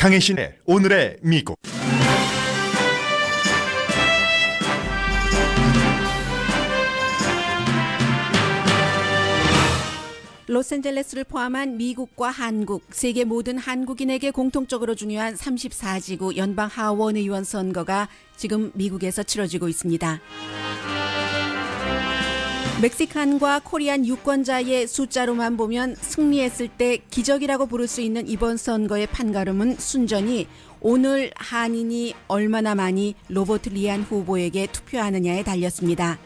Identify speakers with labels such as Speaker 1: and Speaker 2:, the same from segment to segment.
Speaker 1: 강혜신의 오늘의 미국.
Speaker 2: 로스앤젤레스를 포함한 미국과 한국, 세계 모든 한국인에게 공통적으로 중요한 34지구 연방 하원 의원 선거가 지금 미국에서 치러지고 있습니다. 멕시칸과 코리안 유권자의 숫자로만 보면 승리했을 때 기적이라고 부를 수 있는 이번 선거의 판가름은 순전히 오늘 한인이 얼마나 많이 로버트 리안 후보에게 투표하느냐에 달렸습니다.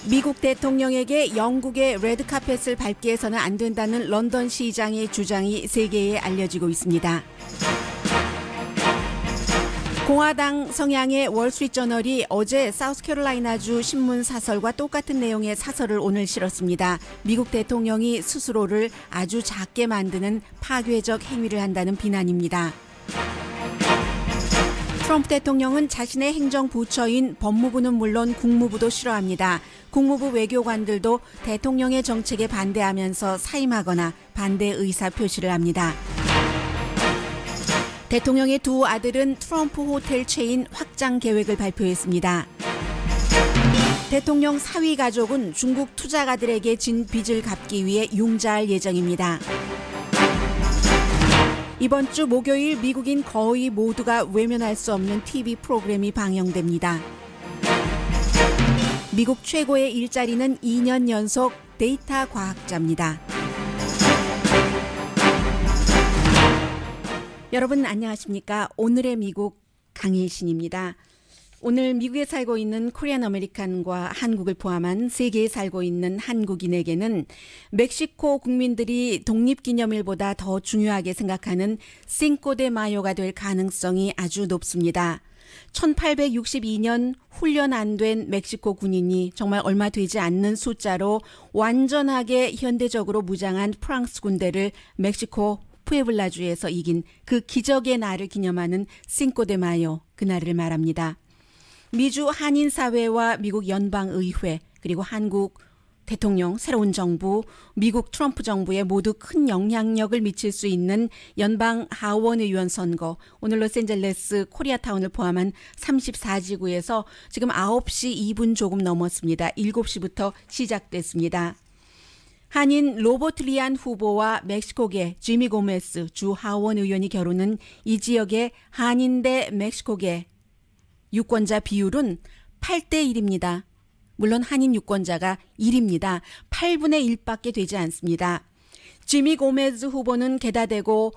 Speaker 2: 미국 대통령에게 영국의 레드카펫을 밟게 해서는 안 된다는 런던 시장의 주장이 세계에 알려지고 있습니다. 공화당 성향의 월스트리트저널이 어제 사우스캐롤라이나주 신문 사설과 똑같은 내용의 사설을 오늘 실었습니다. 미국 대통령이 스스로를 아주 작게 만드는 파괴적 행위를 한다는 비난입니다. 트럼프 대통령은 자신의 행정부처인 법무부는 물론 국무부도 싫어합니다. 국무부 외교관들도 대통령의 정책에 반대하면서 사임하거나 반대 의사 표시를 합니다. 대통령의 두 아들은 트럼프 호텔 체인 확장 계획을 발표했습니다. 대통령 사위 가족은 중국 투자가들에게 진 빚을 갚기 위해 융자할 예정입니다. 이번 주 목요일 미국인 거의 모두가 외면할 수 없는 TV 프로그램이 방영됩니다. 미국 최고의 일자리는 2년 연속 데이터 과학자입니다. 여러분 안녕하십니까? 오늘의 미국 강혜신입니다. 오늘 미국에 살고 있는 코리안 아메리칸과 한국을 포함한 세계에 살고 있는 한국인에게는 멕시코 국민들이 독립기념일보다 더 중요하게 생각하는 싱코 데 마요가 될 가능성이 아주 높습니다. 1862년 훈련 안 된 멕시코 군인이 정말 얼마 되지 않는 숫자로 완전하게 현대적으로 무장한 프랑스 군대를 멕시코 푸에블라주에서 이긴 그 기적의 날을 기념하는 싱코 데 마요, 그날을 말합니다. 미주 한인사회와 미국 연방의회 그리고 한국 대통령, 새로운 정부, 미국 트럼프 정부에 모두 큰 영향력을 미칠 수 있는 연방 하원 의원 선거, 오늘 로스앤젤레스 코리아타운을 포함한 34지구에서 지금 9시 2분 조금 넘었습니다. 7시부터 시작됐습니다. 한인 로버트 리안 후보와 멕시코계 지미 고메스 주 하원 의원이 겨루는 이 지역의 한인 대 멕시코계 유권자 비율은 8대1입니다. 물론 한인 유권자가 1입니다. 8분의 1밖에 되지 않습니다. 지미 고메즈 후보는 게다대고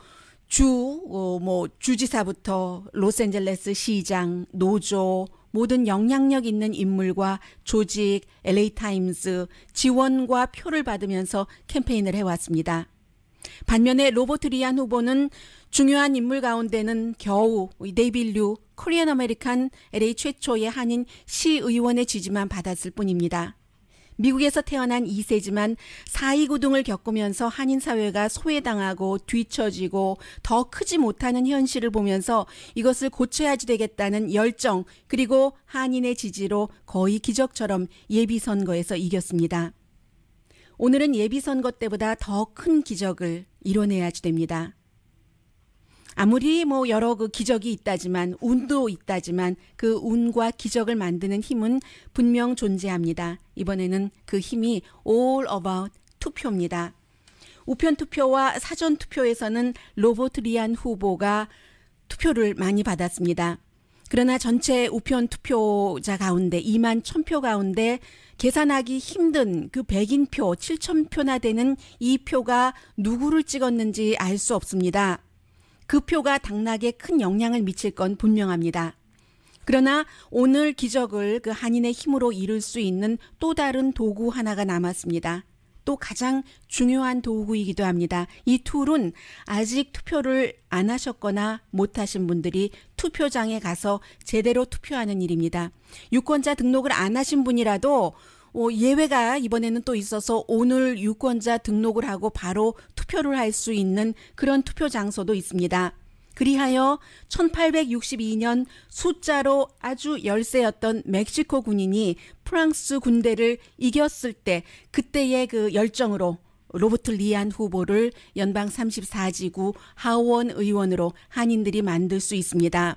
Speaker 2: 주지사부터 로스앤젤레스 시장, 노조, 모든 영향력 있는 인물과 조직, LA타임스, 지원과 표를 받으면서 캠페인을 해왔습니다. 반면에 로버트 리안 후보는 중요한 인물 가운데는 겨우 데이빗 류 코리안 아메리칸 LA 최초의 한인 시의원의 지지만 받았을 뿐입니다. 미국에서 태어난 2세지만 사이구둥을 겪으면서 한인 사회가 소외당하고 뒤처지고 더 크지 못하는 현실을 보면서 이것을 고쳐야지 되겠다는 열정 그리고 한인의 지지로 거의 기적처럼 예비선거에서 이겼습니다. 오늘은 예비선거 때보다 더 큰 기적을 이뤄내야지 됩니다. 아무리 여러 기적이 있다지만 운도 있다지만 그 운과 기적을 만드는 힘은 분명 존재합니다. 이번에는 그 힘이 all about 투표입니다. 우편 투표와 사전 투표에서는 로버트 리안 후보가 투표를 많이 받았습니다. 그러나 전체 우편 투표자 가운데 2만 1,000표 가운데 계산하기 힘든 그 100인표 7,000표나 되는 이 표가 누구를 찍었는지 알 수 없습니다. 그 표가 당락에 큰 영향을 미칠 건 분명합니다. 그러나 오늘 기적을 그 한인의 힘으로 이룰 수 있는 또 다른 도구 하나가 남았습니다. 또 가장 중요한 도구이기도 합니다. 이 툴은 아직 투표를 안 하셨거나 못 하신 분들이 투표장에 가서 제대로 투표하는 일입니다. 유권자 등록을 안 하신 분이라도 예외가 이번에는 또 있어서 오늘 유권자 등록을 하고 바로 투표를 할 수 있는 그런 투표 장소도 있습니다. 그리하여 1862년 숫자로 아주 열세였던 멕시코 군인이 프랑스 군대를 이겼을 때 그때의 그 열정으로 로버트 리안 후보를 연방 34지구 하원 의원으로 한인들이 만들 수 있습니다.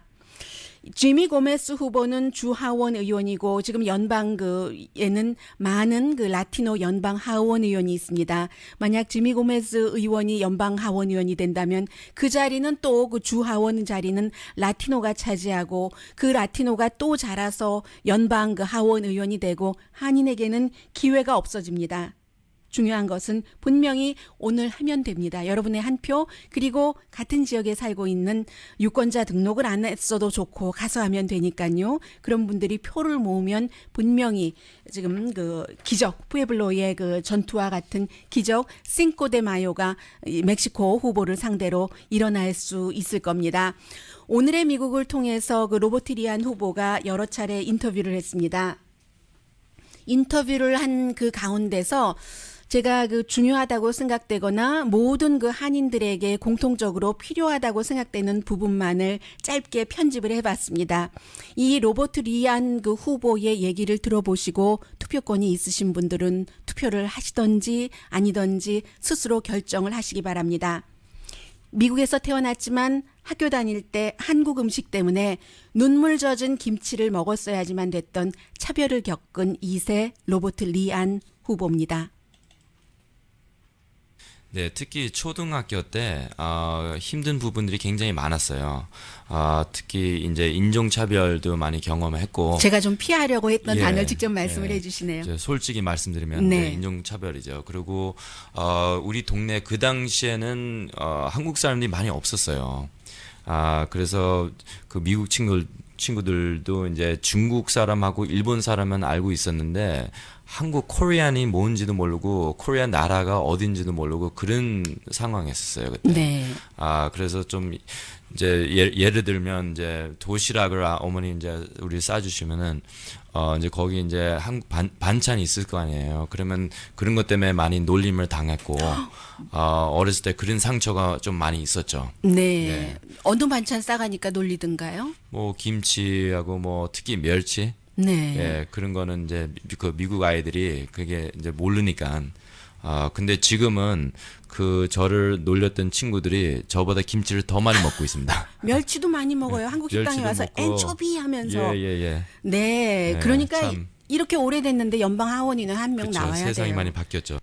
Speaker 2: 지미 고메스 후보는 주 하원 의원이고 지금 연방에는 많은 라티노 연방 하원 의원이 있습니다. 만약 지미 고메스 의원이 연방 하원 의원이 된다면 그 자리는 또 주 하원 자리는 라티노가 차지하고 그 라티노가 또 자라서 연방 하원 의원이 되고 한인에게는 기회가 없어집니다. 중요한 것은 분명히 오늘 하면 됩니다. 여러분의 한 표 그리고 같은 지역에 살고 있는 유권자 등록을 안 했어도 좋고 가서 하면 되니까요. 그런 분들이 표를 모으면 분명히 지금 기적 푸에블로의 전투와 같은 기적 싱코 데 마요가 멕시코 후보를 상대로 일어날 수 있을 겁니다. 오늘의 미국을 통해서 로버트 리안 후보가 여러 차례 인터뷰를 했습니다. 인터뷰를 한 그 가운데서 제가 중요하다고 생각되거나 모든 한인들에게 공통적으로 필요하다고 생각되는 부분만을 짧게 편집을 해봤습니다. 이 로버트 리안 후보의 얘기를 들어보시고 투표권이 있으신 분들은 투표를 하시던지 아니던지 스스로 결정을 하시기 바랍니다. 미국에서 태어났지만 학교 다닐 때 한국 음식 때문에 눈물 젖은 김치를 먹었어야지만 됐던 차별을 겪은 2세 로버트 리안 후보입니다.
Speaker 3: 네, 특히 초등학교 때 힘든 부분들이 굉장히 많았어요. 특히 이제 인종차별도 많이 경험했고.
Speaker 2: 제가 좀 피하려고 했던
Speaker 3: 예,
Speaker 2: 단어를 직접 말씀을 해주시네요.
Speaker 3: 솔직히 말씀드리면
Speaker 2: 네.
Speaker 3: 인종차별이죠. 그리고 우리 동네 그 당시에는 한국 사람들이 많이 없었어요. 그래서 그 미국 친구들도 이제 중국 사람하고 일본 사람은 알고 있었는데 한국 코리안이 뭔지도 모르고 코리안 나라가 어딘지도 모르고 그런 상황이었어요 그때.
Speaker 2: 네.
Speaker 3: 그래서 좀 이제 예를 들면 이제 도시락을 어머니 이제 우리 싸주시면은 이제 거기 이제 한국 반찬이 있을 거 아니에요. 그러면 그런 것 때문에 많이 놀림을 당했고 어렸을 때 그런 상처가 좀 많이 있었죠.
Speaker 2: 네.
Speaker 3: 네.
Speaker 2: 어느 반찬 싸가니까 놀리던가요?
Speaker 3: 뭐 김치하고 뭐 특히 멸치.
Speaker 2: 네.
Speaker 3: 예, 그런 거는 이제 그 미국 아이들이 그게 이제 모르니까. 근데 지금은 저를 놀렸던 친구들이 저보다 김치를 더 많이 먹고 있습니다.
Speaker 2: 멸치도 많이 먹어요. 한국 식당에 와서
Speaker 3: 먹고.
Speaker 2: 엔초비 하면서.
Speaker 3: 예.
Speaker 2: 네. 그러니까
Speaker 3: 참.
Speaker 2: 이렇게 오래됐는데 연방 하원의원 한 명
Speaker 3: 그쵸,
Speaker 2: 나와야
Speaker 3: 세상이
Speaker 2: 돼요.
Speaker 3: 많이 바뀌었죠.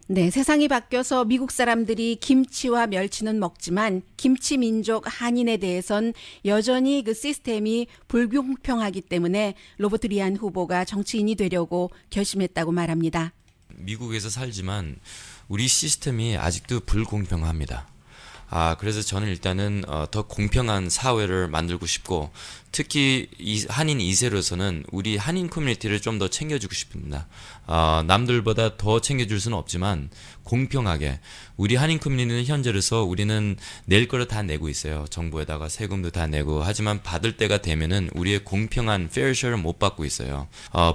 Speaker 2: 네, 세상이 바뀌어서 미국 사람들이 김치와 멸치는 먹지만 김치 민족 한인에 대해선 여전히 시스템이 불공평하기 때문에 로버트 리안 후보가 정치인이 되려고 결심했다고 말합니다.
Speaker 3: 미국에서 살지만 우리 시스템이 아직도 불공평합니다. 그래서 저는 일단은 더 공평한 사회를 만들고 싶고 특히 한인 2세로서는 우리 한인 커뮤니티를 좀 더 챙겨주고 싶습니다. 남들보다 더 챙겨줄 수는 없지만 공평하게 우리 한인 커뮤니티는 현재로서 우리는 낼 거를 다 내고 있어요. 정부에다가 세금도 다 내고 하지만 받을 때가 되면은 우리의 공평한 fair share를 못 받고 있어요.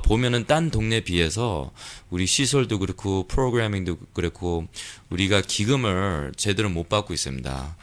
Speaker 3: 보면은 딴 동네에 비해서 우리 시설도 그렇고 프로그래밍도 그렇고 우리가 기금을 제대로 못 받고 있습니다.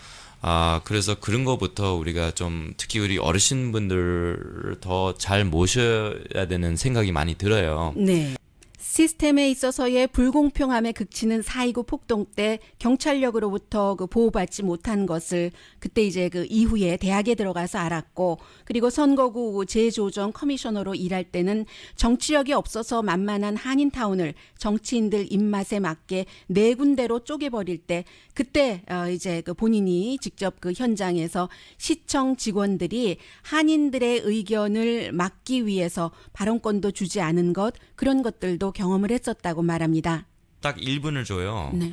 Speaker 3: 그래서 그런 거부터 우리가 좀 특히 우리 어르신분들을 더 잘 모셔야 되는 생각이 많이 들어요.
Speaker 2: 네. 시스템에 있어서의 불공평함에 그치는 4.29 폭동 때 경찰력으로부터 보호받지 못한 것을 그때 이제 이후에 대학에 들어가서 알았고 그리고 선거구 재조정 커미셔너로 일할 때는 정치력이 없어서 만만한 한인타운을 정치인들 입맛에 맞게 4군데로 쪼개버릴 때 그때 이제 본인이 직접 현장에서 시청 직원들이 한인들의 의견을 막기 위해서 발언권도 주지 않은 것 그런 것들도 경험을 했었다고 말합니다.
Speaker 3: 딱 1분을 줘요.
Speaker 2: 네.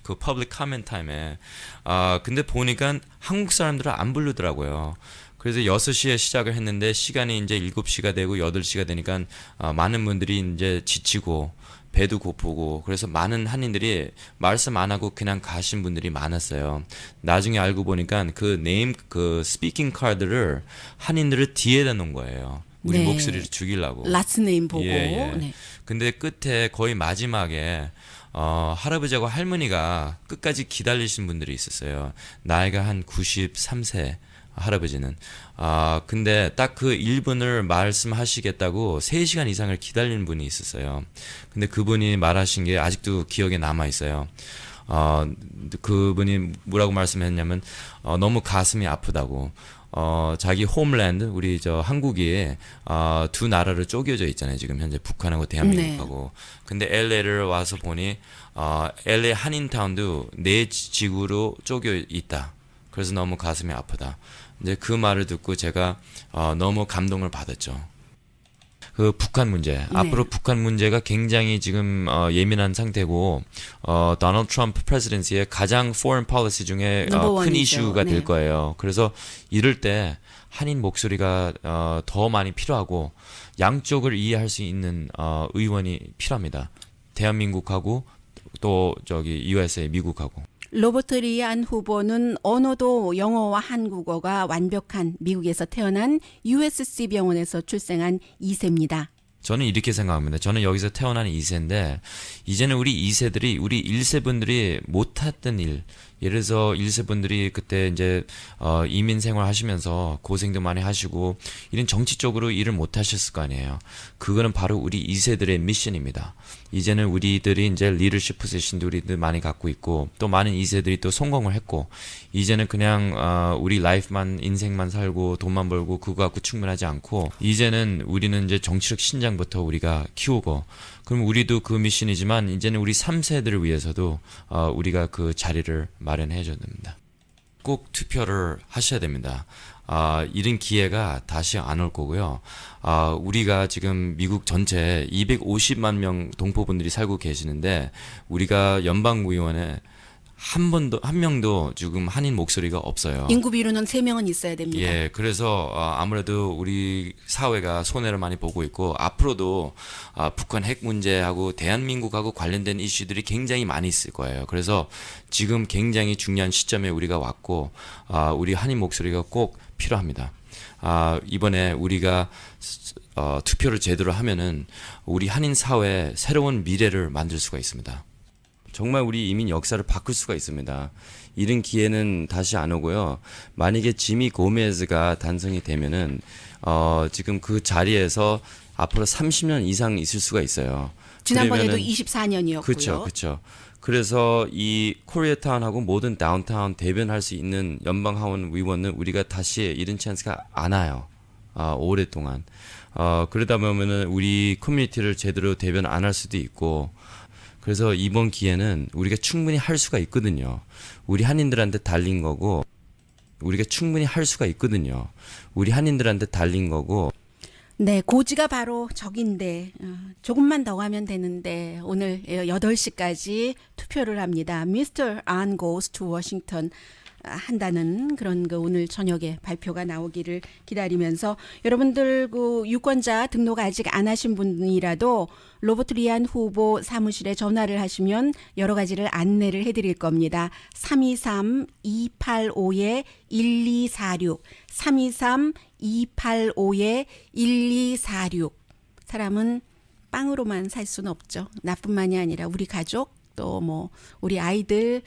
Speaker 3: 그 퍼블릭 카멘 타임에. 근데 보니까 한국 사람들은 안 부르더라고요. 그래서 6시에 시작을 했는데 시간이 이제 7시가 되고 8시가 되니까 많은 분들이 이제 지치고 배도 고프고 그래서 많은 한인들이 말씀 안 하고 그냥 가신 분들이 많았어요. 나중에 알고 보니까 그 스피킹 카드를 한인들을 뒤에다 놓은 거예요. 우리
Speaker 2: 네.
Speaker 3: 목소리를 죽이려고.
Speaker 2: 라스네임 보고.
Speaker 3: 예.
Speaker 2: 네.
Speaker 3: 근데 끝에 거의 마지막에 할아버지하고 할머니가 끝까지 기다리신 분들이 있었어요. 나이가 한 93세 할아버지는. 근데 딱 그 1분을 말씀하시겠다고 3시간 이상을 기다리는 분이 있었어요. 근데 그분이 말하신 게 아직도 기억에 남아 있어요. 그분이 뭐라고 말씀했냐면 너무 가슴이 아프다고. 자기 홈랜드 우리 저 한국이 두 나라로 쪼개져 있잖아요. 지금 현재 북한하고 대한민국하고. 근데 LA를 와서 보니 LA 한인타운도 4지구로 쪼개 있다. 그래서 너무 가슴이 아프다. 이제 그 말을 듣고 제가 너무 감동을 받았죠. 그 북한 문제. 앞으로 북한 문제가 굉장히 지금 예민한 상태고 도널드 트럼프 프레지던시의 가장 foreign policy 중에 큰 이슈가 될 거예요. 그래서 이럴 때 한인 목소리가 더 많이 필요하고 양쪽을 이해할 수 있는 의원이 필요합니다. 대한민국하고 또 저기 USA 미국하고.
Speaker 2: 로버트 리안 후보는 언어도 영어와 한국어가 완벽한 미국에서 태어난 USC 병원에서 출생한 2세입니다.
Speaker 3: 저는 이렇게 생각합니다. 저는 여기서 태어난 2세인데 이제는 우리 2세들이 우리 1세분들이 못했던 일, 예를 들어서 1세분들이 그때 이제 이민 생활 하시면서 고생도 많이 하시고 이런 정치적으로 일을 못 하셨을 거 아니에요. 그거는 바로 우리 2세들의 미션입니다. 이제는 우리들이 이제 리더십 포지션도 우리들 많이 갖고 있고 또 많은 2세들이 또 성공을 했고 이제는 그냥 우리 라이프만 인생만 살고 돈만 벌고 그거 갖고 충분하지 않고 이제는 우리는 이제 정치력 신장부터 우리가 키우고 그럼 우리도 그 미션이지만 이제는 우리 3세들을 위해서도 우리가 그 자리를 마련해 줘야 됩니다. 꼭 투표를 하셔야 됩니다. 이런 기회가 다시 안 올 거고요. 우리가 지금 미국 전체 250만 명 동포분들이 살고 계시는데 우리가 연방의원에 한 명도 지금 한인 목소리가 없어요.
Speaker 2: 인구 비율은 3명은 있어야 됩니다.
Speaker 3: 예, 그래서 아무래도 우리 사회가 손해를 많이 보고 있고 앞으로도 북한 핵 문제하고 대한민국하고 관련된 이슈들이 굉장히 많이 있을 거예요. 그래서 지금 굉장히 중요한 시점에 우리가 왔고 우리 한인 목소리가 꼭 필요합니다. 이번에 우리가 투표를 제대로 하면은 우리 한인 사회에 새로운 미래를 만들 수가 있습니다. 정말 우리 이민 역사를 바꿀 수가 있습니다. 이런 기회는 다시 안 오고요. 만약에 지미 고메즈가 당선이 되면은 지금 그 자리에서 앞으로 30년 이상 있을 수가 있어요.
Speaker 2: 지난번에도 24년이었고요.
Speaker 3: 그렇죠. 그래서 이 코리아타운하고 모든 다운타운 대변할 수 있는 연방하원 의원은 우리가 다시 이런 찬스가 안 와요. 오랫동안. 그러다 보면은 우리 커뮤니티를 제대로 대변 안 할 수도 있고 그래서 이번 기회는 우리가 충분히 할 수가 있거든요. 우리 한인들한테 달린 거고 우리가 충분히 할 수가 있거든요. 우리 한인들한테 달린 거고
Speaker 2: 네, 고지가 바로 적인데 조금만 더 가면 되는데 오늘 8시까지 투표를 합니다. Mr. An goes to Washington 한다는 그런 그 오늘 저녁에 발표가 나오기를 기다리면서 여러분들 그 유권자 등록 아직 안 하신 분이라도 로버트 리안 후보 사무실에 전화를 하시면 여러 가지를 안내를 해드릴 겁니다. 323-285-1246 323-285-1246 사람은 빵으로만 살 수는 없죠. 나뿐만이 아니라 우리 가족 또 뭐 우리 아이들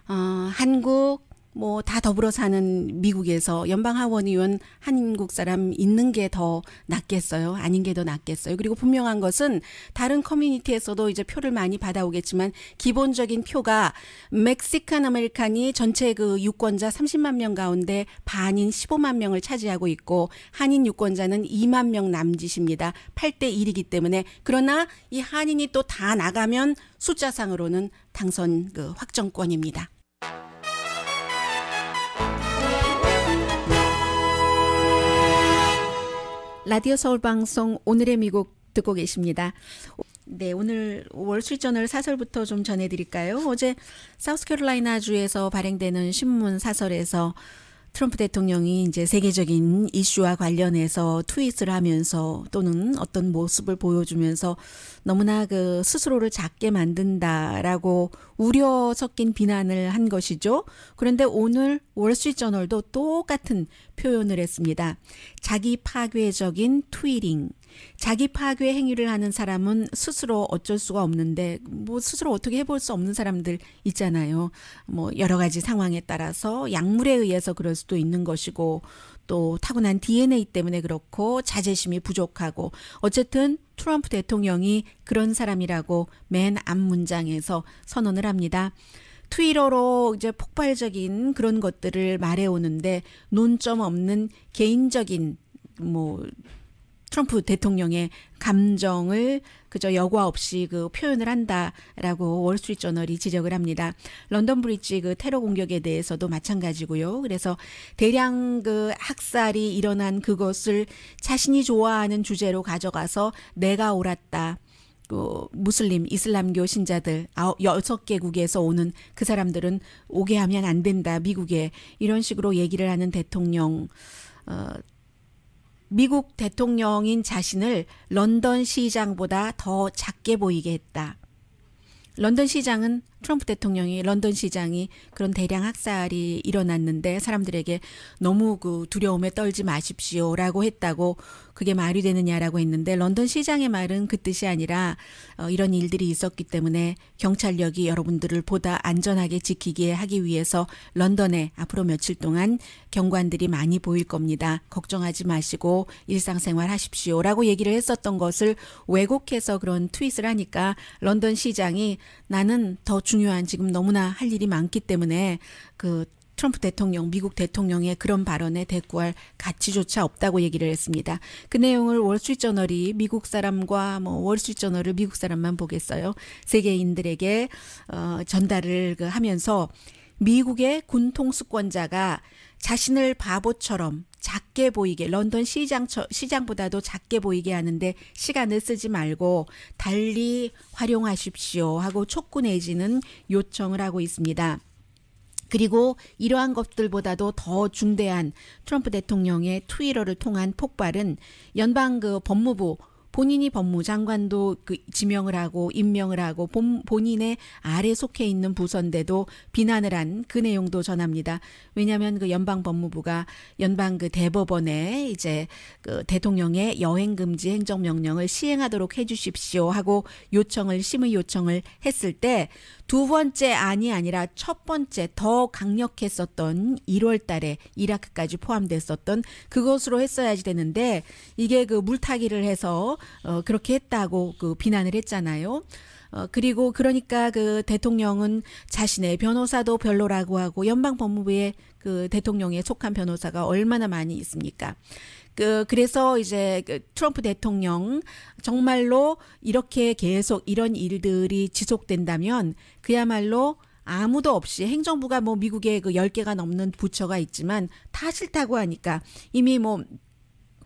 Speaker 2: 한국 뭐 다 더불어 사는 미국에서 연방하원 의원 한국 사람 있는 게 더 낫겠어요? 아닌 게 더 낫겠어요? 그리고 분명한 것은 다른 커뮤니티에서도 이제 표를 많이 받아오겠지만 기본적인 표가 멕시칸 아메리칸이 전체 그 유권자 30만 명 가운데 반인 15만 명을 차지하고 있고 한인 유권자는 2만 명 남짓입니다. 8대 1이기 때문에 그러나 이 한인이 또 다 나가면 숫자상으로는 당선 그 확정권입니다. 라디오 서울 방송 오늘의 미국 듣고 계십니다. 네, 오늘 월스트리트저널 사설부터 좀 전해드릴까요? 어제 사우스캐롤라이나주에서 발행되는 신문 사설에서 트럼프 대통령이 이제 세계적인 이슈와 관련해서 트윗을 하면서 또는 어떤 모습을 보여주면서 너무나 그 스스로를 작게 만든다라고 우려 섞인 비난을 한 것이죠. 그런데 오늘 월스트리트저널도 똑같은 표현을 했습니다. 자기 파괴적인 트위팅. 자기 파괴 행위를 하는 사람은 스스로 어쩔 수가 없는데 뭐 스스로 어떻게 해볼 수 없는 사람들 있잖아요. 뭐 여러 가지 상황에 따라서 약물에 의해서 그럴 수도 있는 것이고 또 타고난 DNA 때문에 그렇고 자제심이 부족하고 어쨌든 트럼프 대통령이 그런 사람이라고 맨 앞 문장에서 선언을 합니다. 트위터로 이제 폭발적인 그런 것들을 말해오는데 논점 없는 개인적인 뭐 트럼프 대통령의 감정을 그저 여과 없이 그 표현을 한다라고 월스트리트저널이 지적을 합니다. 런던 브리지 그 테러 공격에 대해서도 마찬가지고요. 그래서 대량 그 학살이 일어난 그것을 자신이 좋아하는 주제로 가져가서 내가 옳았다. 그 무슬림 이슬람교 신자들 6개국에서 오는 그 사람들은 오게 하면 안 된다. 미국에 이런 식으로 얘기를 하는 대통령 미국 대통령인 자신을 런던 시장보다 더 작게 보이게 했다. 런던 시장은 트럼프 대통령이 런던 시장이 그런 대량 학살이 일어났는데 사람들에게 너무 그 두려움에 떨지 마십시오라고 했다고 그게 말이 되느냐라고 했는데 런던 시장의 말은 그 뜻이 아니라 이런 일들이 있었기 때문에 경찰력이 여러분들을 보다 안전하게 지키게 하기 위해서 런던에 앞으로 며칠 동안 경관들이 많이 보일 겁니다. 걱정하지 마시고 일상생활 하십시오라고 얘기를 했었던 것을 왜곡해서 그런 트윗을 하니까 런던 시장이 나는 더 중요한 지금 너무나 할 일이 많기 때문에 그 트럼프 대통령, 미국 대통령의 그런 발언에 대꾸할 가치조차 없다고 얘기를 했습니다. 그 내용을 월스트리트저널이 미국 사람과 뭐 월스트리트저널을 미국 사람만 보겠어요. 세계인들에게 전달을 하면서 미국의 군 통수권자가 자신을 바보처럼 작게 보이게 런던 시장보다도 작게 보이게 하는데 시간을 쓰지 말고 달리 활용하십시오 하고 촉구 내지는 요청을 하고 있습니다. 그리고 이러한 것들보다도 더 중대한 트럼프 대통령의 트위터를 통한 폭발은 연방 그 법무부 본인이 법무장관도 그 지명을 하고 임명을 하고 본인의 아래 속해 있는 부서인데도 비난을 한 그 내용도 전합니다. 왜냐하면 그 연방 법무부가 연방 그 대법원에 이제 그 대통령의 여행 금지 행정명령을 시행하도록 해주십시오 하고 심의 요청을 했을 때 두 번째 안이 아니라 첫 번째 더 강력했었던 1월 달에 이라크까지 포함됐었던 그것으로 했어야지 되는데 이게 그 물타기를 해서 그렇게 했다고 그 비난을 했잖아요. 그리고 그러니까 그 대통령은 자신의 변호사도 별로라고 하고 연방 법무부에 그 대통령에 속한 변호사가 얼마나 많이 있습니까? 그래서 이제 트럼프 대통령 정말로 이렇게 계속 이런 일들이 지속된다면 그야말로 아무도 없이 행정부가 뭐 미국에 그 10개가 넘는 부처가 있지만 다 싫다고 하니까 이미 뭐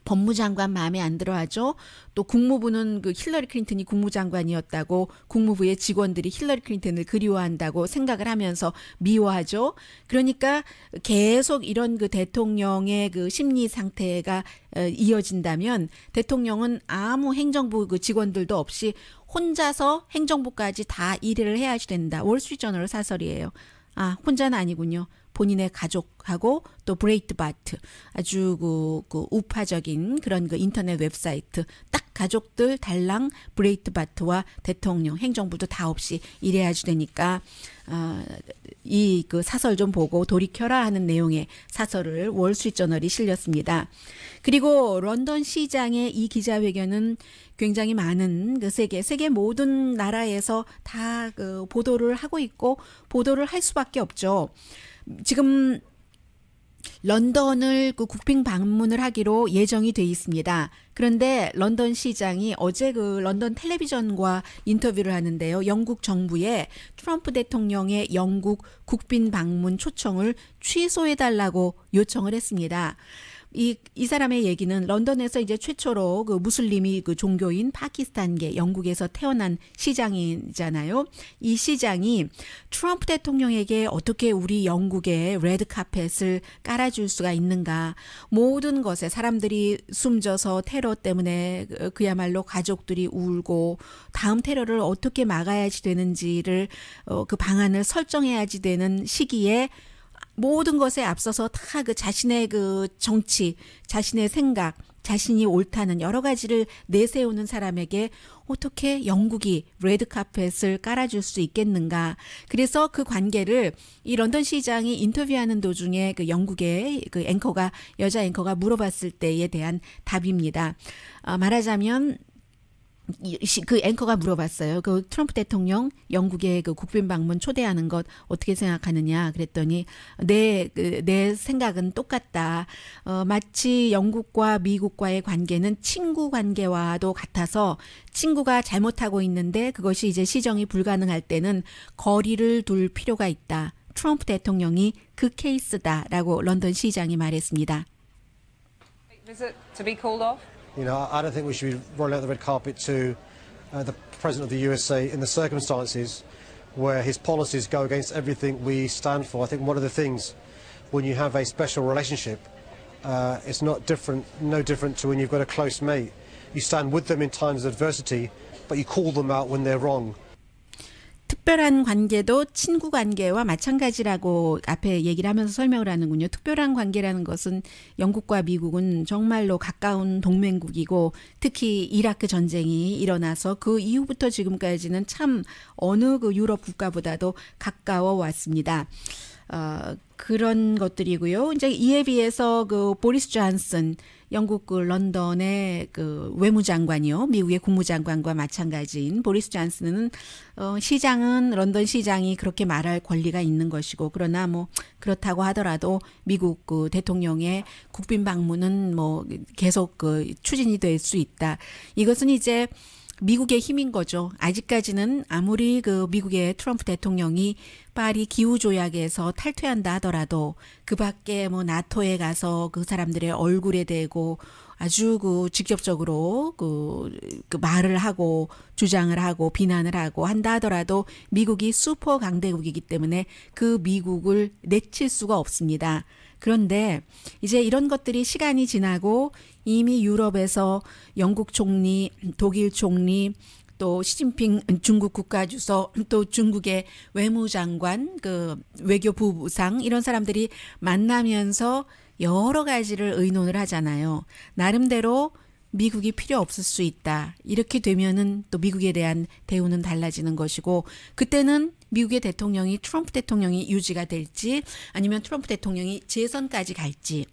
Speaker 2: 법무장관 마음에 안 들어하죠. 또 국무부는 그 힐러리 클린턴이 국무장관이었다고 국무부의 직원들이 힐러리 클린턴을 그리워한다고 생각을 하면서 미워하죠. 그러니까 계속 이런 그 대통령의 그 심리 상태가 이어진다면 대통령은 아무 행정부 그 직원들도 없이 혼자서 행정부까지 다 일을 해야지 된다. 월스트리트저널 사설이에요. 혼자는 아니군요. 본인의 가족하고 또 브레이트바트 아주 그 우파적인 그런 그 인터넷 웹사이트 딱 가족들 달랑 브레이트바트와 대통령 행정부도 다 없이 일해야지 되니까 이 그 사설 좀 보고 돌이켜라 하는 내용의 사설을 월스트리트저널이 실렸습니다. 그리고 런던 시장의 이 기자회견은 굉장히 많은 그 세계 모든 나라에서 다 그 보도를 하고 있고 보도를 할 수밖에 없죠. 지금 런던을 그 국빈 방문을 하기로 예정이 돼 있습니다. 그런데 런던 시장이 어제 그 런던 텔레비전과 인터뷰를 하는데요. 영국 정부에 트럼프 대통령의 영국 국빈 방문 초청을 취소해달라고 요청을 했습니다. 이 사람의 얘기는 런던에서 이제 최초로 그 무슬림이 그 종교인 파키스탄계 영국에서 태어난 시장이잖아요. 이 시장이 트럼프 대통령에게 어떻게 우리 영국에 레드 카펫을 깔아줄 수가 있는가. 모든 것에 사람들이 숨져서 테러 때문에 그야말로 가족들이 울고 다음 테러를 어떻게 막아야지 되는지를 그 방안을 설정해야지 되는 시기에 모든 것에 앞서서 다 그 자신의 그 정치, 자신의 생각, 자신이 옳다는 여러 가지를 내세우는 사람에게 어떻게 영국이 레드카펫을 깔아줄 수 있겠는가. 그래서 그 관계를 이 런던 시장이 인터뷰하는 도중에 그 영국의 그 앵커가, 여자 앵커가 물어봤을 때에 대한 답입니다. 말하자면 그 앵커가 물어봤어요. 그 트럼프 대통령 영국의 그 국빈 방문 초대하는 것 어떻게 생각하느냐 그랬더니 내 생각은 똑같다. 마치 영국과 미국과의 관계는 친구 관계와도 같아서 친구가 잘못하고 있는데 그것이 이제 시정이 불가능할 때는 거리를 둘 필요가 있다. 트럼프 대통령이 그 케이스다라고 런던 시장이 말했습니다.
Speaker 4: Visit to be called off?
Speaker 5: You know, I don't think we should be rolling out the red carpet to the President of the USA in the circumstances where his policies go against everything we stand for. I think one of the things when you have a special relationship, it's no different to when you've got a close mate. You stand with them in times of adversity, but you call them out when they're wrong.
Speaker 2: 특별한 관계도 친구 관계와 마찬가지라고 앞에 얘기를 하면서 설명을 하는군요. 특별한 관계라는 것은 영국과 미국은 정말로 가까운 동맹국이고 특히 이라크 전쟁이 일어나서 그 이후부터 지금까지는 참 어느 그 유럽 국가보다도 가까워 왔습니다. 그런 것들이고요. 이제 이에 비해서 그 보리스 존슨 영국 그 런던의 그 외무장관이요. 미국의 국무장관과 마찬가지인 보리스 존슨은 시장은 런던 시장이 그렇게 말할 권리가 있는 것이고 그러나 뭐 그렇다고 하더라도 미국 그 대통령의 국빈 방문은 뭐 계속 그 추진이 될 수 있다. 이것은 이제 미국의 힘인 거죠. 아직까지는 아무리 그 미국의 트럼프 대통령이 파리 기후조약에서 탈퇴한다 하더라도 그 밖에 뭐 나토에 가서 그 사람들의 얼굴에 대고 아주 그 직접적으로 그 말을 하고 주장을 하고 비난을 하고 한다 하더라도 미국이 슈퍼 강대국이기 때문에 그 미국을 내칠 수가 없습니다. 그런데 이제 이런 것들이 시간이 지나고 이미 유럽에서 영국 총리, 독일 총리, 또 시진핑 중국 국가주석, 또 중국의 외무장관, 그 외교부 부상 이런 사람들이 만나면서 여러 가지를 의논을 하잖아요. 나름대로 미국이 필요 없을 수 있다. 이렇게 되면은 또 미국에 대한 대우는 달라지는 것이고 그때는 미국의 대통령이 트럼프 대통령이 유지가 될지 아니면 트럼프 대통령이 재선까지 갈지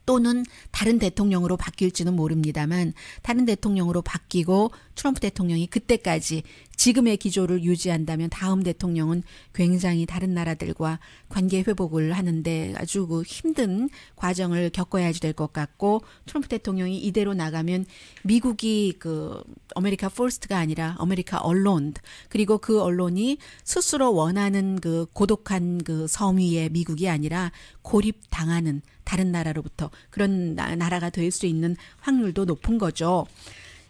Speaker 2: 또는 다른 대통령으로 바뀔지는 모릅니다만 다른 대통령으로 바뀌고 트럼프 대통령이 그때까지 지금의 기조를 유지한다면 다음 대통령은 굉장히 다른 나라들과 관계 회복을 하는데 아주 그 힘든 과정을 겪어야 될 것 같고 트럼프 대통령이 이대로 나가면 미국이 그 아메리카 퍼스트가 아니라 아메리카 언론 그리고 그 언론이 스스로 원하는 그 고독한 그 섬 위의 미국이 아니라 고립당하는 다른 나라로부터 그런 나라가 될 수 있는 확률도 높은 거죠.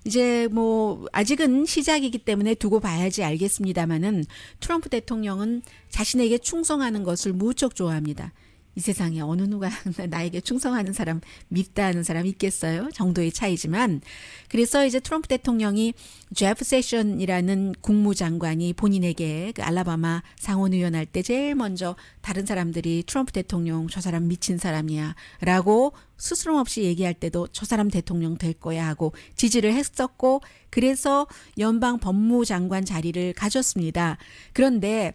Speaker 2: 이제 뭐 아직은 시작이기 때문에 두고 봐야지 알겠습니다마는 트럼프 대통령은 자신에게 충성하는 것을 무척 좋아합니다. 이 세상에 어느 누가 나에게 충성하는 사람, 밉다는 사람 있겠어요? 정도의 차이지만 그래서 이제 트럼프 대통령이 제프 세션이라는 국무장관이 본인에게 그 알라바마 상원의원 할 때 제일 먼저 다른 사람들이 트럼프 대통령 저 사람 미친 사람이야 라고 스스럼 없이 얘기할 때도 저 사람 대통령 될 거야 하고 지지를 했었고 그래서 연방 법무장관 자리를 가졌습니다. 그런데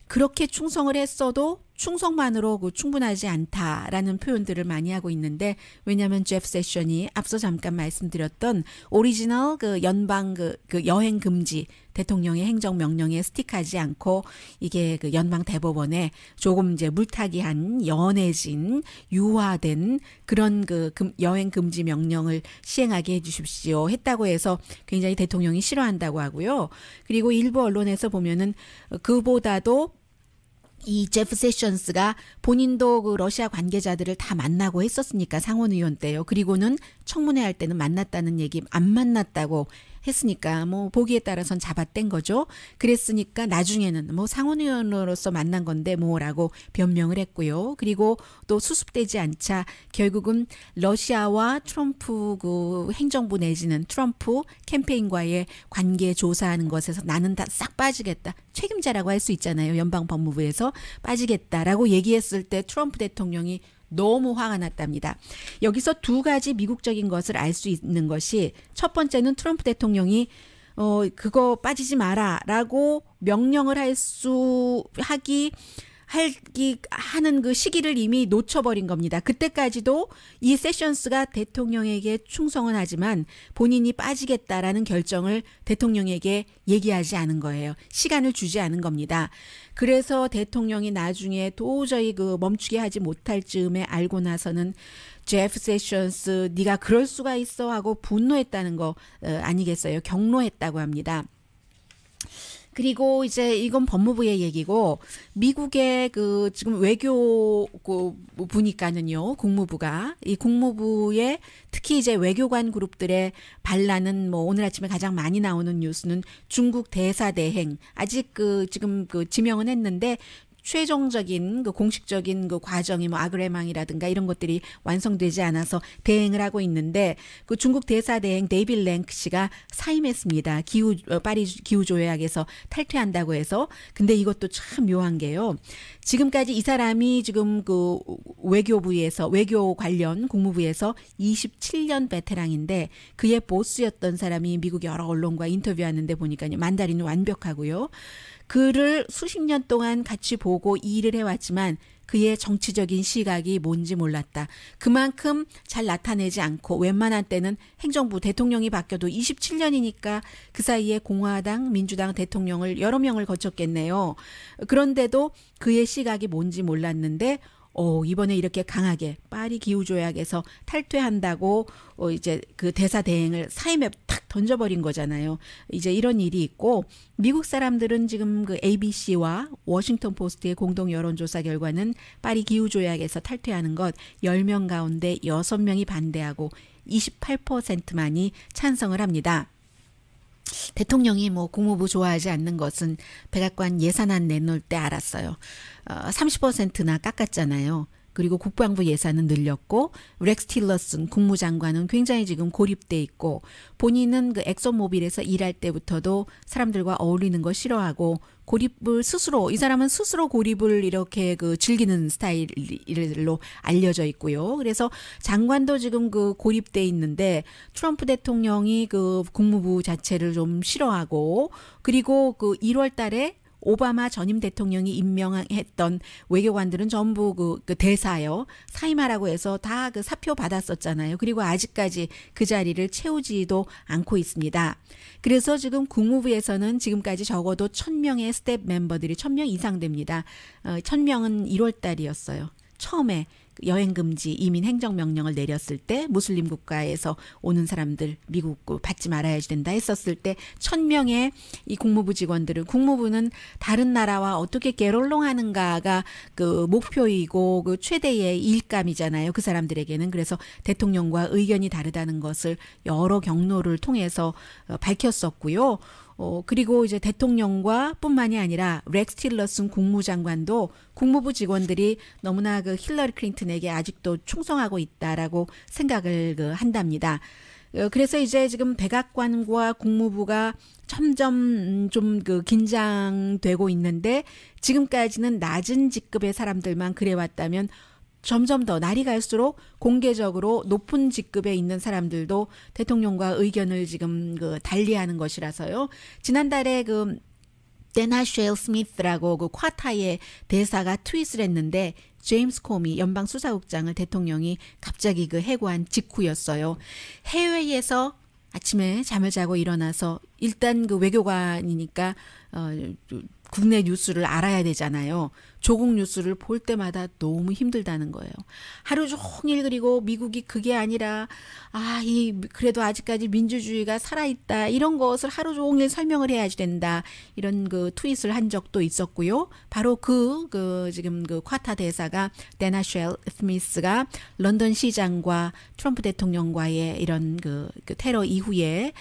Speaker 2: 그렇게 충성을 했어도 충성만으로 충분하지 않다라는 표현들을 많이 하고 있는데 왜냐하면 제프 세션이 앞서 잠깐 말씀드렸던 오리지널 그 연방 그 여행 금지 대통령의 행정명령에 스틱하지 않고 이게 그 연방 대법원에 조금 이제 물타기한 연해진 유화된 그런 그 여행 금지 명령을 시행하게 해주십시오 했다고 해서 굉장히 대통령이 싫어한다고 하고요. 그리고 일부 언론에서 보면은 그보다도 이 제프 세션스가 본인도 그 러시아 관계자들을 다 만나고 했었으니까 상원의원 때요. 그리고는 청문회 할 때는 만났다는 얘기 안 만났다고 했으니까 뭐 보기에 따라선 잡아뗀 거죠. 그랬으니까 나중에는 뭐 상원의원으로서 만난 건데 뭐라고 변명을 했고요. 그리고 또 수습되지 않자 결국은 러시아와 트럼프 그 행정부 내지는 트럼프 캠페인과의 관계 조사하는 것에서 나는 다 싹 빠지겠다. 책임자라고 할 수 있잖아요. 연방법무부에서 빠지겠다라고 얘기했을 때 트럼프 대통령이 너무 화가 났답니다. 여기서 두 가지 미국적인 것을 알 수 있는 것이 첫 번째는 트럼프 대통령이 그거 빠지지 마라라고 명령을 하는 그 시기를 이미 놓쳐버린 겁니다. 그때까지도 이 세션스가 대통령에게 충성은 하지만 본인이 빠지겠다라는 결정을 대통령에게 얘기하지 않은 거예요. 시간을 주지 않은 겁니다. 그래서 대통령이 나중에 도저히 그 멈추게 하지 못할 즈음에 알고 나서는 제프 세션스 네가 그럴 수가 있어 하고 분노했다는 거 아니겠어요. 경로했다고 합니다. 그리고 이제 이건 법무부의 얘기고 미국의 그 지금 외교 보니까는요 국무부가 이 국무부의 특히 이제 외교관 그룹들의 반란은 뭐 오늘 아침에 가장 많이 나오는 뉴스는 중국 대사 대행 아직 지금 지명은 했는데 최종적인 그 공식적인 그 과정이 뭐 아그레망이라든가 이런 것들이 완성되지 않아서 대행을 하고 있는데 그 중국 대사 대행 데이빗 랭크 씨가 사임했습니다. 파리 기후 조약에서 탈퇴한다고 해서. 근데 이것도 참 묘한 게요. 지금까지 이 사람이 지금 그 외교부에서 외교 관련 국무부에서 27년 베테랑인데 그의 보스였던 사람이 미국 여러 언론과 인터뷰하는데 보니까요. 만다린은 완벽하고요. 그를 수십 년 동안 같이 보고 일을 해왔지만 그의 정치적인 시각이 뭔지 몰랐다. 그만큼 잘 나타내지 않고 웬만한 때는 행정부 대통령이 바뀌어도 27년이니까 그 사이에 공화당, 민주당 대통령을 여러 명을 거쳤겠네요. 그런데도 그의 시각이 뭔지 몰랐는데 이번에 이렇게 강하게 파리 기후조약에서 탈퇴한다고 이제 그 대사 대행을 사임에 탁 던져버린 거잖아요. 이제 이런 일이 있고 미국 사람들은 지금 그 ABC와 워싱턴 포스트의 공동 여론조사 결과는 파리 기후조약에서 탈퇴하는 것 10명 가운데 6명이 반대하고 28%만이 찬성을 합니다. 대통령이 뭐 국무부 좋아하지 않는 것은 백악관 예산안 내놓을 때 알았어요. 30%나 깎았잖아요. 그리고 국방부 예산은 늘렸고 렉스 틸러슨 국무장관은 굉장히 지금 고립돼 있고 본인은 그 엑소모빌에서 일할 때부터도 사람들과 어울리는 거 싫어하고 고립을 스스로 이 사람은 스스로 고립을 이렇게 그 즐기는 스타일로 알려져 있고요. 그래서 장관도 지금 그 고립돼 있는데 트럼프 대통령이 그 국무부 자체를 좀 싫어하고 그리고 그 1월 달에 오바마 전임 대통령이 임명했던 외교관들은 전부 그 대사요. 사임하라고 해서 다 그 사표 받았었잖아요. 그리고 아직까지 그 자리를 채우지도 않고 있습니다. 그래서 지금 국무부에서는 지금까지 적어도 1,000명의 스텝 멤버들이 1,000명 이상 됩니다. 1,000명은 1월 달이었어요. 처음에 여행 금지 이민 행정 명령을 내렸을 때 무슬림 국가에서 오는 사람들 미국 받지 말아야 된다 했었을 때 1,000명의 이 국무부 직원들은 국무부는 다른 나라와 어떻게 게롤롱하는가가 그 목표이고 그 최대의 일감이잖아요. 그 사람들에게는. 그래서 대통령과 의견이 다르다는 것을 여러 경로를 통해서 밝혔었고요. 그리고 이제 대통령과 뿐만이 아니라 렉스 틸러슨 국무장관도 국무부 직원들이 너무나 그 힐러리 클린턴에게 아직도 충성하고 있다라고 생각을 한답니다. 그래서 이제 지금 백악관과 국무부가 점점 좀 그 긴장되고 있는데 지금까지는 낮은 직급의 사람들만 그래왔다면 점점 더 날이 갈수록 공개적으로 높은 직급에 있는 사람들도 대통령과 의견을 지금 그 달리하는 것이라서요. 지난달에 그 데나 쉘 스미스라고 그 콰타의 대사가 트윗을 했는데 제임스 코미 연방 수사국장을 대통령이 갑자기 그 해고한 직후였어요. 해외에서 아침에 잠을 자고 일어나서 일단 그 외교관이니까 국내 뉴스를 알아야 되잖아요. 조국 뉴스를 볼 때마다 너무 힘들다는 거예요. 하루 종일 그리고 미국이 그게 아니라 그래도 아직까지 민주주의가 살아있다 이런 것을 하루 종일 설명을 해야 된다 이런 그 트윗을 한 적도 있었고요. 바로 지금 그 콰타 대사가 데나 쉘 스미스가 런던 시장과 트럼프 대통령과의 이런 그 테러 이후에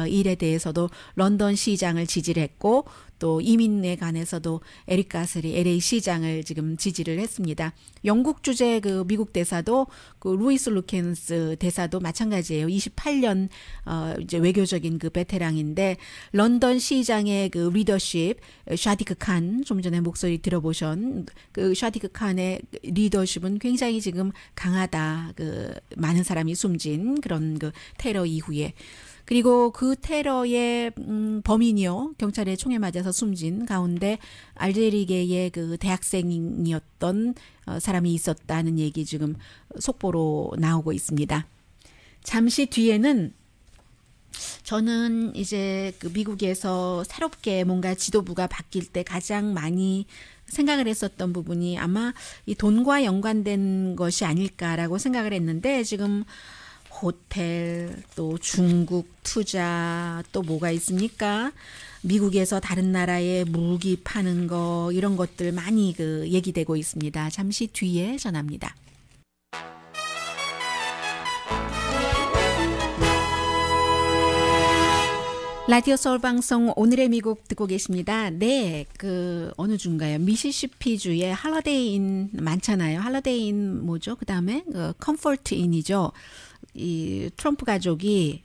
Speaker 2: 일에 대해서도 런던 시장을 지지를 했고 또 이민에 관해서도 에릭 가슬이 LA 시장을 지금 지지를 했습니다. 영국 주재 그 미국 대사도 그 루이스 루켄스 대사도 마찬가지예요. 28년 이제 외교적인 그 베테랑인데 런던 시장의 그 리더십 샤디크 칸 좀 전에 목소리 들어보신 그 샤디크 칸의 리더십은 굉장히 지금 강하다. 그 많은 사람이 숨진 그런 그 테러 이후에 그리고 그 테러의 범인이요. 경찰의 총에 맞아서 숨진 가운데 알제리계의 그 대학생이었던 사람이 있었다는 얘기 지금 속보로 나오고 있습니다. 잠시 뒤에는 저는 이제 그 미국에서 새롭게 뭔가 지도부가 바뀔 때 가장 많이 생각을 했었던 부분이 아마 이 돈과 연관된 것이 아닐까라고 생각을 했는데 지금 호텔, 또 중국 투자, 또 뭐가 있습니까? 미국에서 다른 나라에 무기 파는 거 이런 것들 많이 그 얘기되고 있습니다. 잠시 뒤에 전합니다. 라디오 서울 방송 오늘의 미국 듣고 계십니다. 네, 그 어느 주인가요? 미시시피주에 할러데이인 많잖아요. 할러데이인 뭐죠? 그다음에 컴포트인이죠. 이 트럼프 가족이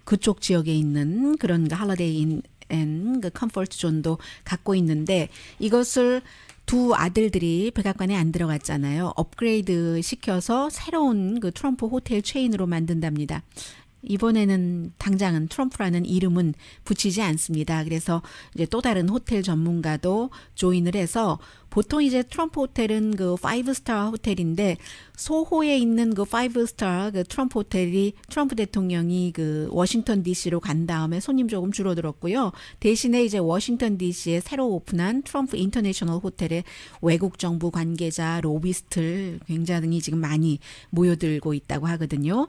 Speaker 2: 그쪽 지역에 있는 그런 할러데이 앤 그 컴포트 존도 갖고 있는데 이것을 두 아들들이 백악관에 안 들어갔잖아요. 업그레이드 시켜서 새로운 그 트럼프 호텔 체인으로 만든답니다. 이번에는 당장은 트럼프라는 이름은 붙이지 않습니다. 그래서 이제 또 다른 호텔 전문가도 조인을 해서 보통 이제 트럼프 호텔은 그 5스타 호텔인데 소호에 있는 그 5스타 그 트럼프 호텔이 트럼프 대통령이 그 워싱턴 DC로 간 다음에 손님 조금 줄어들었고요. 대신에 이제 워싱턴 DC에 새로 오픈한 트럼프 인터내셔널 호텔에 외국 정부 관계자, 로비스트들 굉장히 지금 많이 모여들고 있다고 하거든요.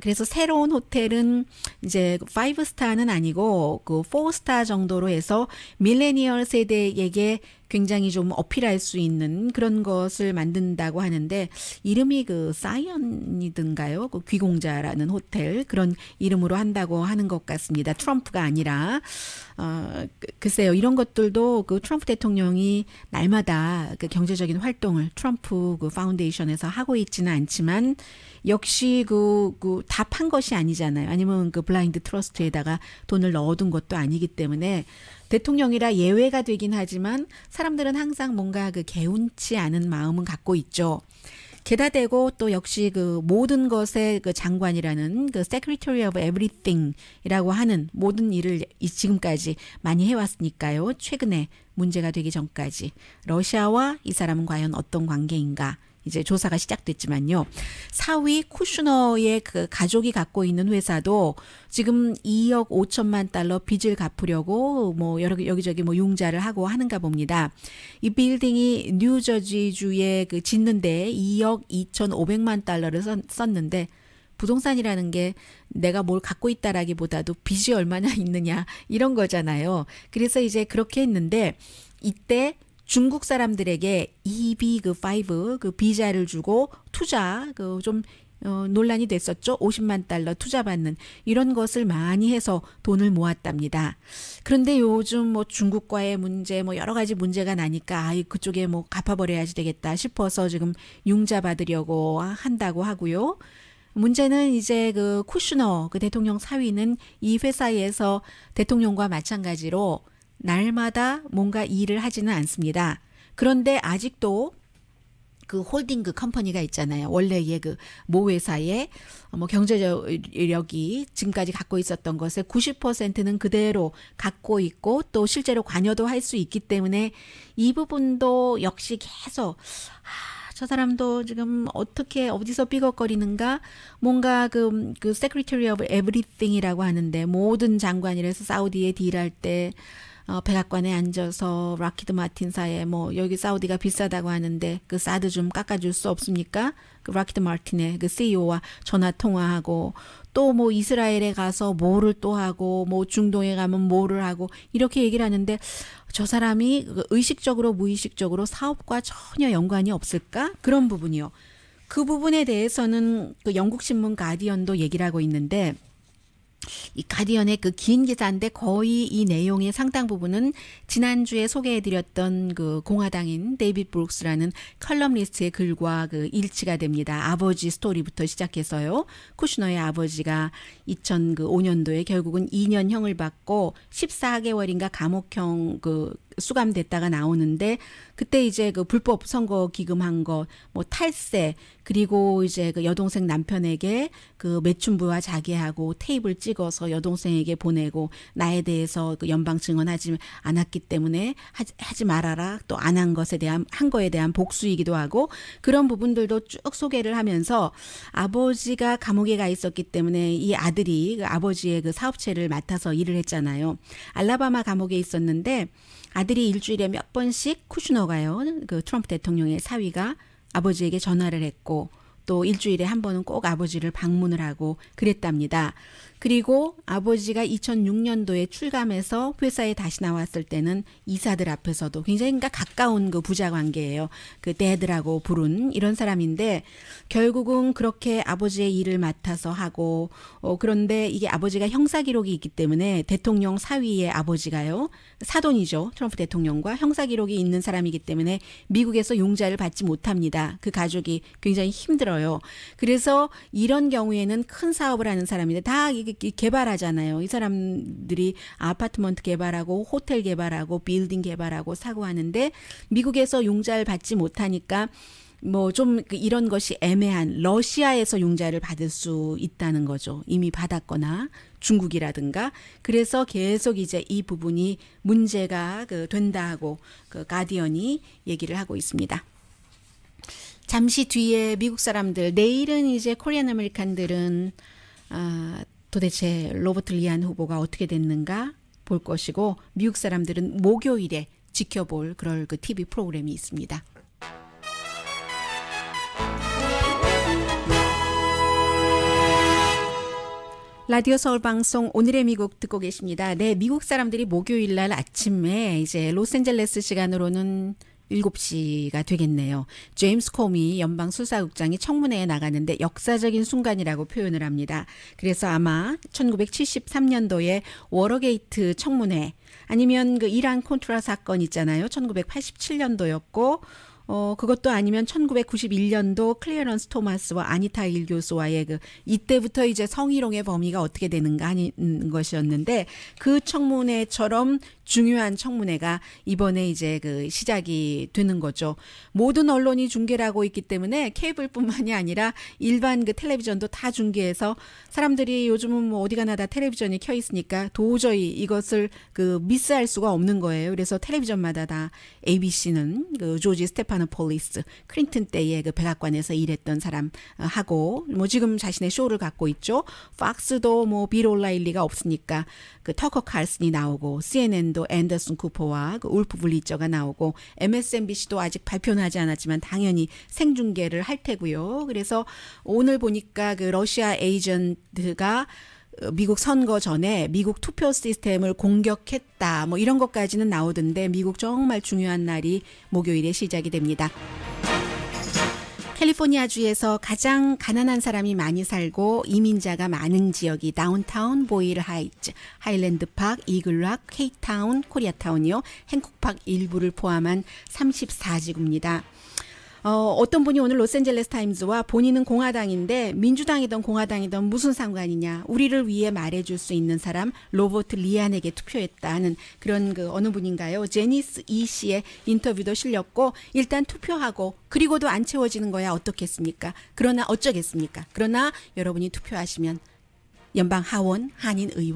Speaker 2: 그래서 새로운 호텔은 이제 5스타는 아니고 그 4스타 정도로 해서 밀레니얼 세대에게 굉장히 좀 어필할 수 있는 그런 것을 만든다고 하는데 이름이 그 사이언이든가요? 그 귀공자라는 호텔 그런 이름으로 한다고 하는 것 같습니다. 트럼프가 아니라 글쎄요. 이런 것들도 그 트럼프 대통령이 날마다 그 경제적인 활동을 트럼프 그 파운데이션에서 하고 있지는 않지만 역시 다 판 것이 아니잖아요. 아니면 그 블라인드 트러스트에다가 돈을 넣어둔 것도 아니기 때문에 대통령이라 예외가 되긴 하지만 사람들은 항상 뭔가 그 개운치 않은 마음은 갖고 있죠. 게다 대고 또 역시 그 모든 것의 그 장관이라는 그 Secretary of Everything이라고 하는 모든 일을 지금까지 많이 해왔으니까요. 최근에 문제가 되기 전까지 러시아와 이 사람은 과연 어떤 관계인가? 이제 조사가 시작됐지만요. 사위 쿠슈너의 그 가족이 갖고 있는 회사도 지금 2억 5천만 달러 빚을 갚으려고 뭐 여기저기 뭐 융자를 하고 하는가 봅니다. 이 빌딩이 뉴저지주에 그 짓는데 2억 2,500만 달러를 썼는데 부동산이라는 게 내가 뭘 갖고 있다라기보다도 빚이 얼마나 있느냐 이런 거잖아요. 그래서 이제 그렇게 했는데 이때 중국 사람들에게 EB 그 5 그 비자를 주고 투자 그 좀 논란이 됐었죠. 50만 달러 투자 받는 이런 것을 많이 해서 돈을 모았답니다. 그런데 요즘 뭐 중국과의 문제 뭐 여러 가지 문제가 나니까 그쪽에 뭐 갚아버려야지 되겠다 싶어서 지금 융자 받으려고 한다고 하고요. 문제는 이제 그 쿠슈너 그 대통령 사위는 이 회사에서 대통령과 마찬가지로 날마다 뭔가 일을 하지는 않습니다. 그런데 아직도 그 홀딩 그 컴퍼니가 있잖아요. 원래의 그 모 회사의 뭐 경제력이 지금까지 갖고 있었던 것의 90%는 그대로 갖고 있고 또 실제로 관여도 할 수 있기 때문에 이 부분도 역시 계속 저 사람도 지금 어떻게 어디서 삐걱거리는가 뭔가 그 Secretary of Everything이라고 하는데 모든 장관이라서 사우디에 딜할 때 백악관에 앉아서 락히드 마틴사에 뭐 여기 사우디가 비싸다고 하는데 그 사드 좀 깎아줄 수 없습니까? 그 락히드 마틴의 그 CEO와 전화 통화하고 또 뭐 이스라엘에 가서 뭐를 또 하고 뭐 중동에 가면 뭐를 하고 이렇게 얘기를 하는데 저 사람이 의식적으로 무의식적으로 사업과 전혀 연관이 없을까? 그런 부분이요. 그 부분에 대해서는 그 영국 신문 가디언도 얘기를 하고 있는데 이 가디언의 그 긴 기사인데 거의 이 내용의 상당 부분은 지난주에 소개해드렸던 그 공화당인 데이빗 브룩스라는 컬럼니스트의 글과 그 일치가 됩니다. 아버지 스토리부터 시작해서요. 쿠슈너의 아버지가 2005년도에 결국은 2년형을 받고 14개월인가 감옥형 그 수감됐다가 나오는데 그때 이제 그 불법 선거 기금한 거, 뭐 탈세, 그리고 이제 그 여동생 남편에게 그 매춘부와 자기하고 테이블 찍어서 여동생에게 보내고 나에 대해서 그 연방 증언하지 않았기 때문에 하지 말아라. 또 안 한 거에 대한 복수이기도 하고 그런 부분들도 쭉 소개를 하면서 아버지가 감옥에 가 있었기 때문에 이 아들이 그 아버지의 그 사업체를 맡아서 일을 했잖아요. 알라바마 감옥에 있었는데 아들이 일주일에 몇 번씩 쿠슈너가요. 그 트럼프 대통령의 사위가 아버지에게 전화를 했고 또 일주일에 한 번은 꼭 아버지를 방문을 하고 그랬답니다. 그리고 아버지가 2006년도에 출감해서 회사에 다시 나왔을 때는 이사들 앞에서도 굉장히 그러니까 가까운 그 부자 관계예요. 그 데드라고 부른 이런 사람인데 결국은 그렇게 아버지의 일을 맡아서 하고 그런데 이게 아버지가 형사 기록이 있기 때문에 대통령 사위의 아버지가요. 사돈이죠. 트럼프 대통령과 형사 기록이 있는 사람이기 때문에 미국에서 용자를 받지 못합니다. 그 가족이 굉장히 힘들어요. 그래서 이런 경우에는 큰 사업을 하는 사람인데 다 개발하잖아요. 이 사람들이 아파트먼트 개발하고 호텔 개발하고 빌딩 개발하고 사고 하는데 미국에서 용자를 받지 못하니까 뭐 좀 이런 것이 애매한 러시아에서 용자를 받을 수 있다는 거죠. 이미 받았거나 중국이라든가. 그래서 계속 이제 이 부분이 문제가 된다 하고 그 가디언이 얘기를 하고 있습니다. 잠시 뒤에 미국 사람들 내일은 이제 코리안 아메리칸들은 도대체 로버트 리안 후보가 어떻게 됐는가 볼 것이고 미국 사람들은 목요일에 지켜볼 그럴 그 TV 프로그램이 있습니다. 라디오 서울 방송 오늘의 미국 듣고 계십니다. 네, 미국 사람들이 목요일 날 아침에 이제 로스앤젤레스 시간으로는 7시가 되겠네요. 제임스 코미 연방 수사국장이 청문회에 나가는데 역사적인 순간이라고 표현을 합니다. 그래서 아마 1973년도에 워러게이트 청문회 아니면 그 이란 콘트라 사건 있잖아요. 1987년도였고 그것도 아니면 1991년도 클리어런스 토마스와 아니타 일 교수와의 그 이때부터 이제 성희롱의 범위가 어떻게 되는가 하는 것이었는데 그 청문회처럼 중요한 청문회가 이번에 이제 그 시작이 되는 거죠. 모든 언론이 중계를 하고 있기 때문에 케이블뿐만이 아니라 일반 그 텔레비전도 다 중계해서 사람들이 요즘은 뭐 어디 가나 다 텔레비전이 켜 있으니까 도저히 이것을 그 미스할 수가 없는 거예요. 그래서 텔레비전마다 다 ABC는 그 조지 스테파노폴리스 클린턴 때의 그 백악관에서 일했던 사람 하고 뭐 지금 자신의 쇼를 갖고 있죠. 팍스도 뭐 빌 올라일리가 없으니까 그 터커 칼슨이 나오고 CNN도 앤더슨 쿠퍼와 그 울프 블리처가 나오고 MSNBC도 아직 발표는 하지 않았지만 당연히 생중계를 할 테고요. 그래서 오늘 보니까 그 러시아 에이전트가 미국 선거 전에 미국 투표 시스템을 공격했다. 뭐 이런 것까지는 나오던데 미국 정말 중요한 날이 목요일에 시작이 됩니다. 캘리포니아주에서 가장 가난한 사람이 많이 살고 이민자가 많은 지역이 다운타운, 보일 하이츠, 하일랜드 파크, 이글락, 케이타운, 코리아타운이요. 행콕파크 일부를 포함한 34지구입니다. 어떤 분이 오늘 로스앤젤레스 타임즈와 본인은 공화당인데 민주당이든 공화당이든 무슨 상관이냐. 우리를 위해 말해줄 수 있는 사람 로버트 리안에게 투표했다는 그런 그 어느 분인가요. 제니스 이 씨의 인터뷰도 실렸고 일단 투표하고 그리고도 안 채워지는 거야 어떻겠습니까. 그러나 어쩌겠습니까. 그러나 여러분이 투표하시면 연방 하원 한인 의원